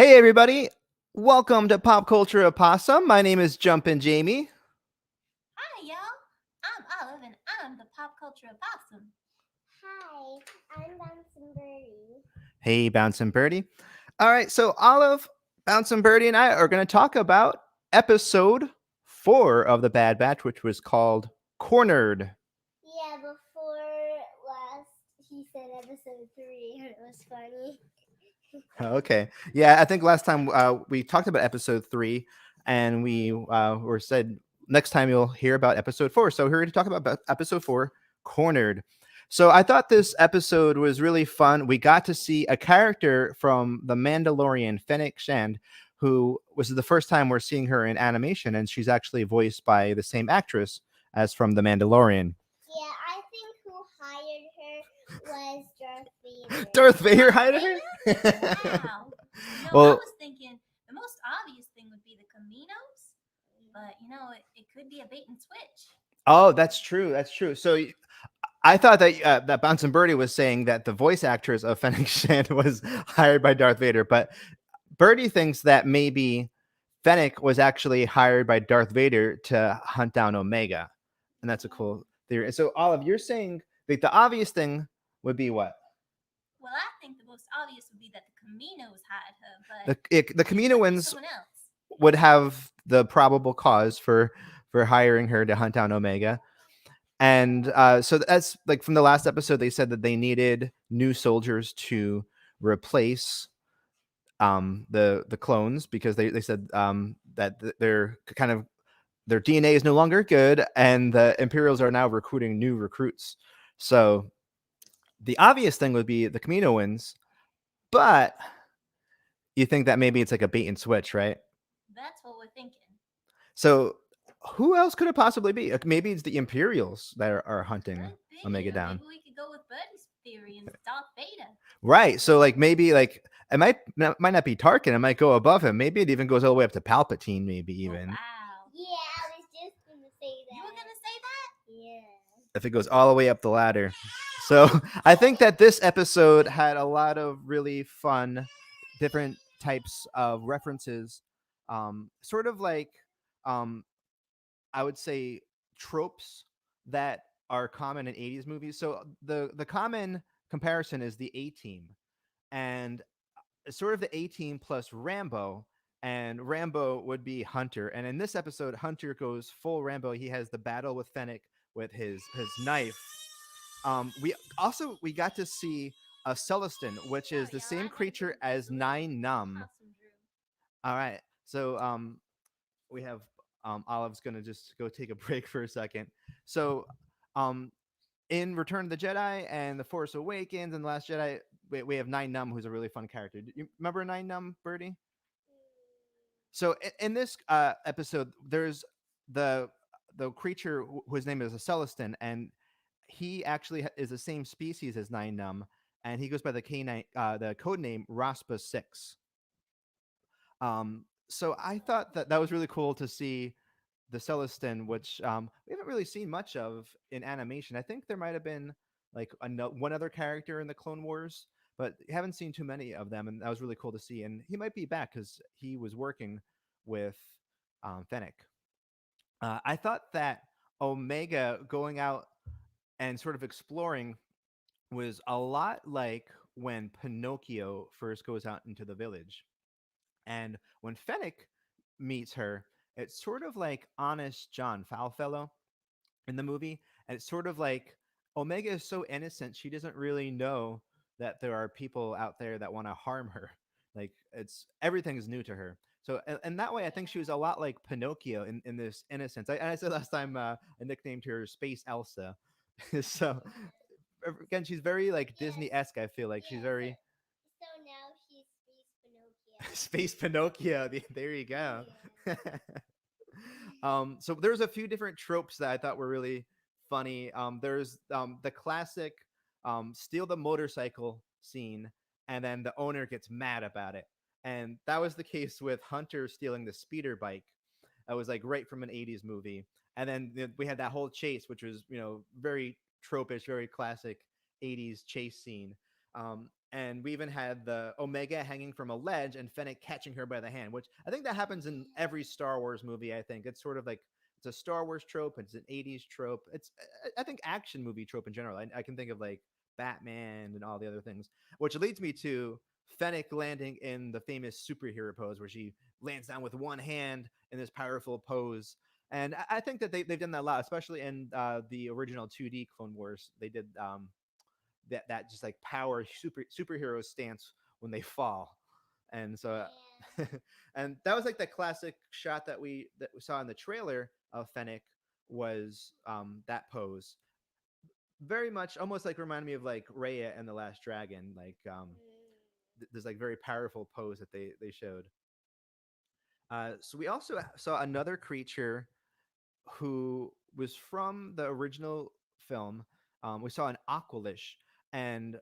Hey everybody, welcome to Pop Culture Opossum. My name is Jumpin Jamie. Hi, y'all. I'm Olive, and I'm the pop culture opossum. Hi, I'm Bouncing Birdie. Hey Bouncin' Birdie. All right, so Olive, Bouncin' Birdie, and I are going to talk about episode 4 of The Bad Batch, which was called Cornered. Yeah, before last, he said episode 3, and it was funny. Okay, yeah, I think last time we talked about episode 3, and we were said next time you'll hear about episode 4. So we're here to talk about episode 4, Cornered. So I thought this episode was really fun. We got to see a character from The Mandalorian, Fennec Shand, who was the first time we're seeing her in animation, and she's actually voiced by the same actress as from The Mandalorian. Yeah, I think who hired her was Darth Vader. Darth Vader Darth hired Vader? her. Wow. I Well, was thinking the most obvious thing would be the Caminos, but it could be a bait and switch. oh, that's true. That's true. So I thought that that Bouncing Birdie was saying that the voice actress of Fennec Shand was hired by Darth Vader, but Birdie thinks that maybe Fennec was actually hired by Darth Vader to hunt down Omega, and that's a cool theory. So, Olive, you're saying that the obvious thing would be what? Well, I think the most obvious would be that the Caminos hired her, but The it could be Kaminoans someone else. would have the probable cause for hiring her to hunt down Omega. And so that's like from the last episode, they said that they needed new soldiers to replace the clones because they said that they're kind of their DNA is no longer good, and the Imperials are now recruiting new recruits. So the obvious thing would be the Kaminoans, but you think that maybe it's like a bait and switch, right? That's what we're thinking. So who else could it possibly be? Maybe it's the Imperials that are hunting Could be. Omega Or down. maybe we could go with Birdie's theory and Darth Vader. Right. So like maybe like it might not be Tarkin. It might go above him. Maybe it even goes all the way up to Palpatine. Maybe Oh, even wow. Yeah, I was just gonna say that. You were gonna say that? Yeah. if it goes all the way up the ladder. So I think that this episode had a lot of really fun, different types of references, sort of like um, I would say tropes that are common in 80s movies. So the common comparison is the A Team, and sort of the A Team plus Rambo, and Rambo would be Hunter. And in this episode, Hunter goes full Rambo. He has the battle with Fennec with his knife. We got to see a Celestin, which is Sorry, the y'all. I same gotta creature go get as a little Nine Numb. possum Drew. All right, so we have Olive's gonna just go take a break for a second. So um, in Return of the Jedi and The Force Awakens and The Last Jedi, we have Nine Numb, who's a really fun character. Do you remember Nine Numb, Birdie? So in this episode, there's the the creature whose name is a Celestin, and he actually is the same species as Nine Numb, and he goes by the the code name Raspa Six. So I thought that that was really cool to see the Celestin, which we haven't really seen much of in animation. I think there might have been like one other character in the Clone Wars, but haven't seen too many of them, and that was really cool to see. And he might be back because he was working with Fennec. I thought that Omega going out and sort of exploring was a lot like when Pinocchio first goes out into the village. And when Fennec meets her, it's sort of like Honest John Foulfellow in the movie. And it's sort of like Omega is so innocent, she doesn't really know that there are people out there that want to harm her. Like it's everything is new to her. So and that way, I think she was a lot like Pinocchio in this innocence. I said last time I nicknamed her Space Elsa. So again, she's very like Disney Yes. esque. I feel like she's Yes. very So now she's Space Pinocchio. Space Pinocchio. There you go. Yeah. So there's a few different tropes that I thought were really funny. There's the classic steal the motorcycle scene, and then the owner gets mad about it. And that was the case with Hunter stealing the speeder bike. That was like right from an 80s movie. And then we had that whole chase, which was, very tropish, very classic 80s chase scene. And we even had the Omega hanging from a ledge and Fennec catching her by the hand, which I think that happens in every Star Wars movie. I think it's sort of like it's a Star Wars trope. It's an '80s trope. It's I think action movie trope in general. I can think of like Batman and all the other things, which leads me to Fennec landing in the famous superhero pose where she lands down with one hand in this powerful pose. And I think that they've done that a lot, especially in the original 2D Clone Wars. They did that just like power superhero stance when they fall, and so Yeah. and that was like the classic shot that we saw in the trailer of Fennec was that pose very much almost like reminded me of like Raya and the Last Dragon, like this like very powerful pose that they showed. So we also saw another creature who was from the original film. We saw an aqualish, and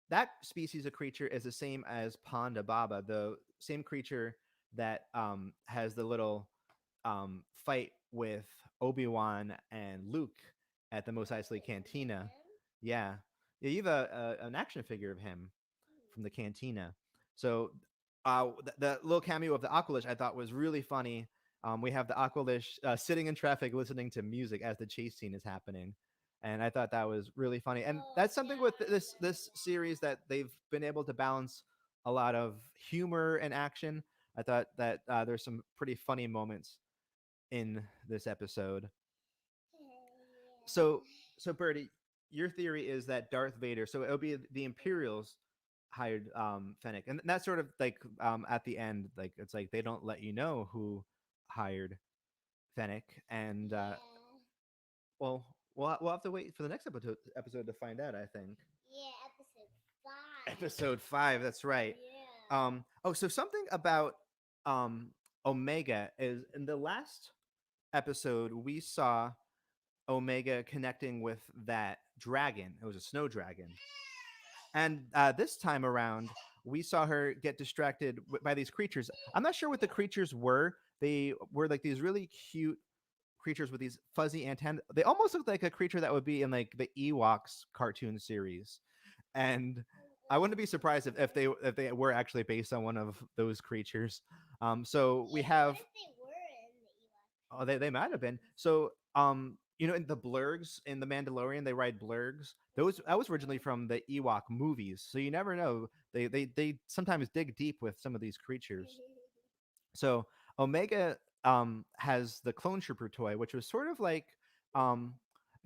that species of creature is the same as Ponda Baba, the same creature that has the little fight with Obi-Wan and Luke at the Mos Eisley Cantina. Yeah, yeah, you have an action figure of him from the cantina. So the little cameo of the Aqualish I thought was really funny. We have the Aqualish sitting in traffic listening to music as the chase scene is happening, and I thought that was really funny. And that's something with this series that they've been able to balance a lot of humor and action. I thought that there's some pretty funny moments in this episode. So so Birdie, your theory is that Darth Vader, so it'll be the Imperials hired Fennec, and that's sort of like at the end, like it's like they don't let you know who hired Fennec, and well, we'll have to wait for the next episode to find out. I think Yeah, episode 5. episode 5. That's right. Yeah. Oh, so something about Omega is in the last episode we saw Omega connecting with that dragon. It was a snow dragon. And this time around, we saw her get distracted by these creatures. I'm not sure what the creatures were. They were like these really cute creatures with these fuzzy antennae. They almost looked like a creature that would be in like the Ewoks cartoon series. And I wouldn't be surprised if they were actually based on one of those creatures. So we Yeah, have what if they were in the Ewok? oh, they might have been. So, in the blurgs in the Mandalorian, they ride blurgs. Those that was originally from the Ewok movies. So you never know. They sometimes dig deep with some of these creatures. So Omega has the clone trooper toy, which was sort of like um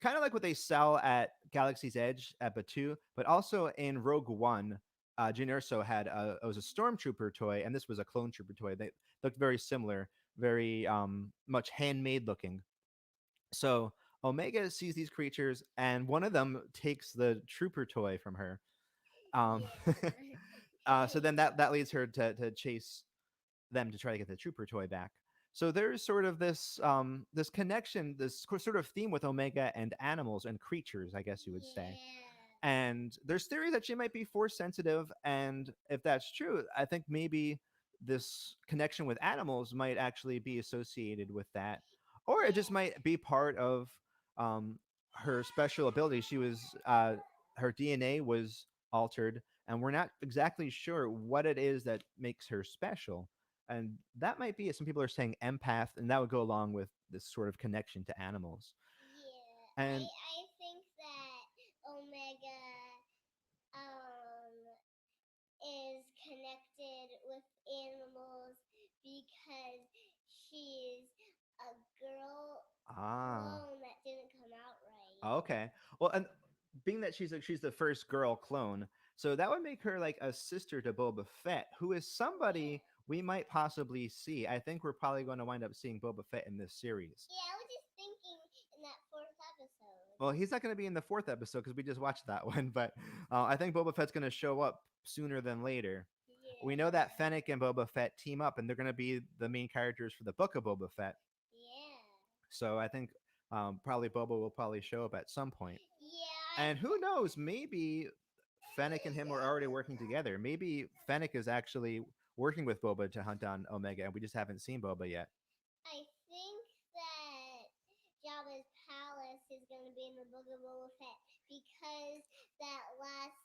kind of like what they sell at Galaxy's Edge at Batuu, but also in Rogue One. Jyn Erso had it was a stormtrooper toy, and this was a clone trooper toy. They looked very similar, very much handmade looking. So Omega sees these creatures, and one of them takes the trooper toy from her. Um, so then that leads her to chase them to try to get the trooper toy back. So there's sort of this connection, this sort of theme with Omega and animals and creatures, I guess you would say. And there's theory that she might be force sensitive, and if that's true, I think maybe this connection with animals might actually be associated with that, or it just might be part of her special ability. She was her DNA was altered, and we're not exactly sure what it is that makes her special. And that might be it. Some people are saying empath, and that would go along with this sort of connection to animals. Yeah, And I think that Omega um is connected with animals because she's a girl ah, clone that didn't come out right. okay. Well, and being that she's the first girl clone, so that would make her like a sister to Boba Fett, who is somebody we might possibly see. I think we're probably going to wind up seeing Boba Fett in this series. Yeah, I was just thinking in that 4th episode. Well, he's not going to be in the 4th episode because we just watched that one, but I think Boba Fett's going to show up sooner than later. We know that Yeah. Fennec and Boba Fett team up, and they're going to be the main characters for the book of Boba Fett. Yeah. So I think probably Boba will probably show up at some point. Yeah. And who knows? Maybe Fennec and him were already working together. Maybe Fennec is actually working with Boba to hunt down Omega, and we just haven't seen Boba yet. I think that Jabba's palace is going to be in the Book of Boba Fett because that last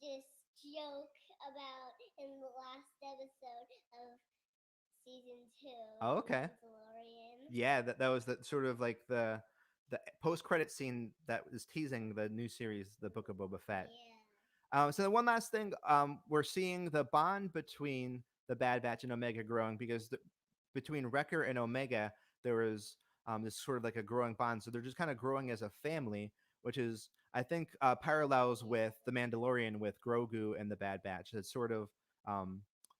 just joke about in the last episode of season 2 Oh, of okay. Mandalorian. Yeah, that was the sort of like the post credit scene that was teasing the new series, The Book of Boba Fett. Yeah. So the one last thing, we're seeing the bond between the Bad Batch and Omega growing because between Wrecker and Omega, there was this sort of like a growing bond. So they're just kind of growing as a family, which is, I think, parallels with the Mandalorian with Grogu and the Bad Batch. It's sort of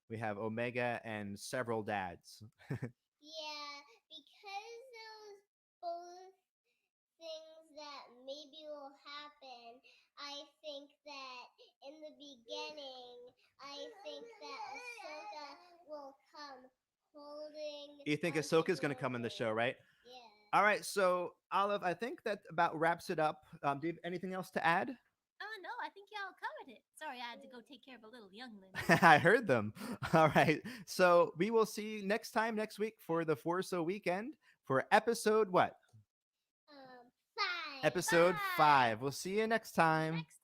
we have Omega and several dads. Yeah, because those both things that maybe will happen, I think that in the beginning, I think that Ahsoka will come holding You think onto Ahsoka's going to come in the show, Grogu. right? Yeah. All right, so Olive, I think that about wraps it up. Do you have anything else to add? No, I think y'all covered it. Sorry, I had to go take care of a little youngling. I heard them. All right, so we will see you next time next week for the Forso weekend for episode what? 5. Episode 5. 5. We'll see you next time. Next